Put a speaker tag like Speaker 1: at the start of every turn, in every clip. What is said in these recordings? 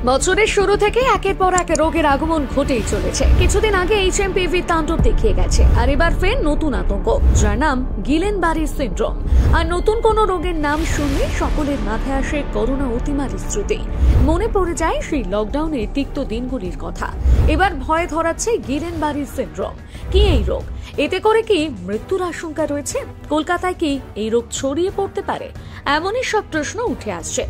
Speaker 1: বছরের শুরু থেকে একের পর এক রোগের আগমন ঘটেই চলেছে। কিছুদিন আগে HMPV তাণ্ডব দেখিয়ে গেছে, আর এবার ফের নতুন আতঙ্ক, যার নাম গিলেন-বারি সিন্ড্রোম। আর নতুন কোন রোগের নাম শুনলে সকলের মাথায় আসে করোনা অতিমারীর স্মৃতি। মনে পড়ে যায় সেই লকডাউনের তিক্ত দিনগুলির কথা। এবার ভয় ধরাচ্ছে গিলেন-বারি সিন্ড্রোম। কি এই রোগ? এতে করে কি মৃত্যুর আশঙ্কা রয়েছে? কলকাতায় কি এই রোগ ছড়িয়ে পড়তে পারে? এমনই সব প্রশ্ন উঠে আসছে।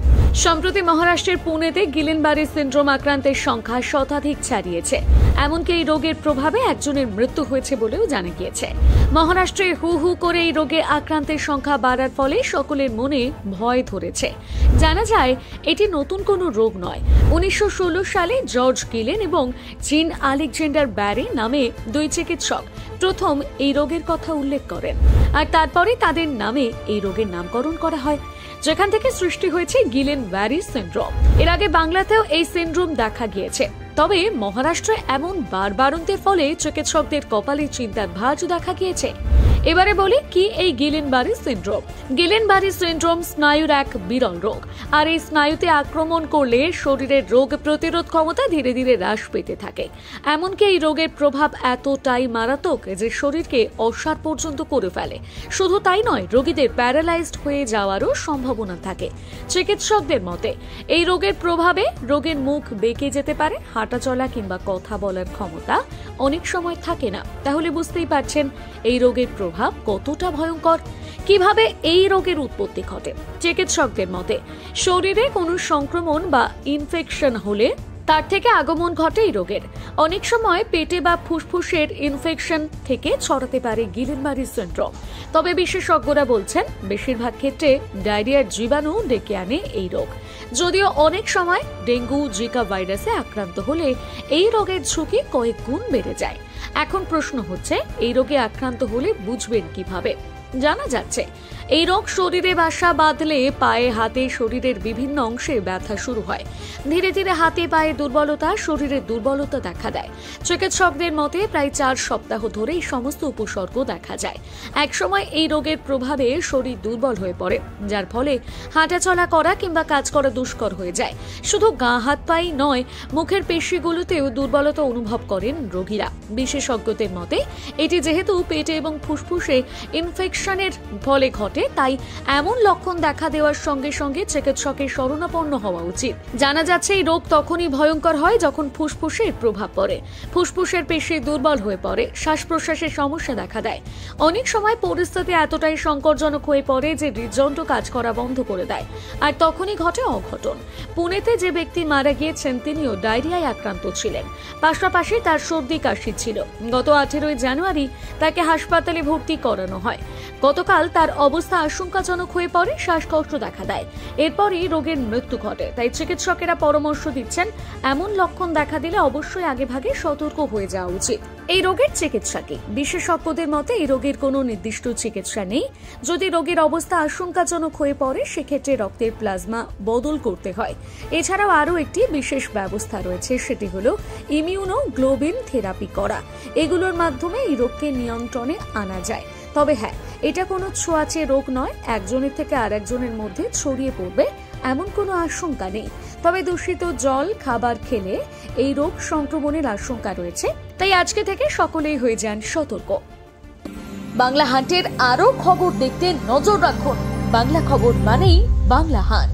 Speaker 1: সম্প্রতি মহারাষ্ট্রের পুনেতে গিলেন-বারি সিন্ড্রোম আক্রান্তের সংখ্যা শতাধিক ছাড়িয়েছে। এমনকি এই রোগের প্রভাবে একজনের মৃত্যু হয়েছে বলেও জানা গিয়েছে। মহারাষ্ট্রে হু হু করে এই রোগে আক্রান্তের সংখ্যা বাড়ার ফলে সকলের মনে ভয় ধরেছে। জানা যায় এটি নতুন কোনো রোগ নয়। 1916 সালে জর্জ গিলেন এবং জিন আলেকজান্ডার ব্যারি নামে দুই চিকিৎসক প্রথম এই রোগের কথা উল্লেখ করেন, আর তারপরে তাদের নামে এই রোগের নামকরণ করা হয়, যেখান থেকে সৃষ্টি হয়েছে গিলেন-বারি সিন্ড্রোম। এর আগে বাংলাতেও এই সিন্ড্রোম দেখা গিয়েছে, তবে মহারাষ্ট্রে এমন বাড়বাড়ন্তের ফলে চিকিৎসকদের কপালে চিন্তার ভাঁজ দেখা গিয়েছে। এবারে বলি কি এই গিলেন-বারি সিন্ড্রোম। গিলেন-বারি সিন্ড্রোম স্নায়ুর এক বিরল রোগ, আর এই স্নায়ুতে আক্রমণ করলে শরীরের রোগ প্রতিরোধ ক্ষমতা ধীরে ধীরে হ্রাস পেতে থাকে। এমনকি এই রোগের প্রভাব এতটাই মারাত্মক যে শরীরকে অসাড় পর্যন্ত করে ফেলে। শুধু তাই নয়, রোগীদের প্যারালাইজড হয়ে যাওয়ারও সম্ভাবনা থাকে। চিকিৎসকদের মতে এই রোগের প্রভাবে রোগের মুখ বেঁকে যেতে পারে, হাঁটা চলা কিংবা কথা বলার ক্ষমতা অনেক সময় থাকে না। তাহলে বুঝতেই পারছেন এই রোগের প্রভাব কতটা ভয়ঙ্কর। কিভাবে এই রোগের উৎপত্তি ঘটে? চিকিৎসকদের মতে শরীরে কোনো সংক্রমণ বা ইনফেকশন হলে তার থেকে আগমন ঘটে এই রোগের। অনেক সময় পেটে বা ফুসফুসের ইনফেকশন থেকে ছড়াতে পারে গিলেন-বারি সিন্ড্রোম। তবে বিশেষজ্ঞরা বলছেন বেশিরভাগ ক্ষেত্রে ডায়রিয়ার জীবাণু ডেকে আনে এই রোগ। যদিও অনেক সময় ডেঙ্গু, জিকা ভাইরাসে আক্রান্ত হলে এই রোগের ঝুঁকি কয়েক গুণ বেড়ে যায়। এখন প্রশ্ন হচ্ছে, এই রোগে আক্রান্ত হলে বুঝবেন কিভাবে? জানা যাচ্ছে এই রোগ শরীরে বাসা বাঁধলে পায়ে, হাতে, শরীরের বিভিন্ন অংশে ব্যথা শুরু হয়। ধীরে ধীরে হাতে পায়ে দুর্বলতা, শরীরের দুর্বলতা দেখা দেয়। চিকিৎসকদের মতে প্রায় 4 সপ্তাহ ধরে এই সমস্ত উপসর্গ দেখা যায়। একসময় এই রোগের প্রভাবে শরীর দুর্বল হয়ে পড়ে, যার ফলে হাঁটাচলা করা কিংবা কাজ করা দুষ্কর হয়ে যায়। শুধু গা হাত পাই নয়, মুখের পেশিগুলোতেও দুর্বলতা অনুভব করেন রোগীরা। বিশেষজ্ঞদের মতে এটি যেহেতু পেটে এবং ফুসফুসে ইনফেকশনের ফলে ঘটে, তাই এমন লক্ষণ দেখা দেওয়ার সঙ্গে সঙ্গে চিকিৎসকের শরণাপন্ন হওয়া উচিত। জানা যাচ্ছে এই রোগ তখনই ভয়ঙ্কর হয় যখন ফুসফুসের প্রভাব পড়ে, ফুসফুসের পেশি দুর্বল হয়ে পড়ে, শ্বাস প্রশ্বাসের সমস্যা দেখা দেয়। অনেক সময় পরিস্থিতি এতটাই সংকটজনক হয়ে পড়ে যে হৃদযন্ত্র কাজ করা বন্ধ করে দেয়, আর তখনই ঘটে অঘটন। পুনেতে যে ব্যক্তি মারা গিয়েছেন তিনিও ডায়রিয়ায় আক্রান্ত ছিলেন, পাশাপাশি তার সর্দি কাশি ছিল। গত 18 জানুয়ারি তাকে হাসপাতালে ভর্তি করানো হয়। গতকাল তার অবস্থা আশঙ্কাজনক হয়ে পড়ে, শ্বাসকষ্ট দেখা দেয়। এরপরই রোগের মৃত্যু ঘটে। তাই চিকিৎসকেরা পরামর্শ দিচ্ছেন এমন লক্ষণ দেখা দিলে অবশ্যই আগেভাগে সতর্ক হয়ে যাওয়া উচিত। এই রোগের চিকিৎসা কি? বিশেষজ্ঞদের মতে এই রোগের কোনো নির্দিষ্ট চিকিৎসা নেই। যদি রোগের অবস্থা আশঙ্কাজনক হয়ে পড়ে সেক্ষেত্রে রক্তের প্লাজমা বদল করতে হয়। এছাড়াও আরও একটি বিশেষ ব্যবস্থা রয়েছে, সেটি হলো ইমিউনোগ্লোবিন থেরাপি করা। এগুলোর মাধ্যমে এই রোগকে নিয়ন্ত্রণে আনা যায়। তবে হ্যাঁ, এটা কোনো ছোঁয়াচে রোগ নয়, একজনের থেকে আরেকজনের মধ্যে ছড়িয়ে পড়বে এমন কোনো আশঙ্কা নেই। তবে দূষিত জল, খাবার খেলে এই রোগ সংক্রমণের আশঙ্কা রয়েছে। তাই আজকে থেকে সকলেই হয়ে যান সতর্ক। বাংলা হান্টের আরও খবর দেখতে নজর রাখুন। বাংলা খবর মানেই বাংলা হান্ট।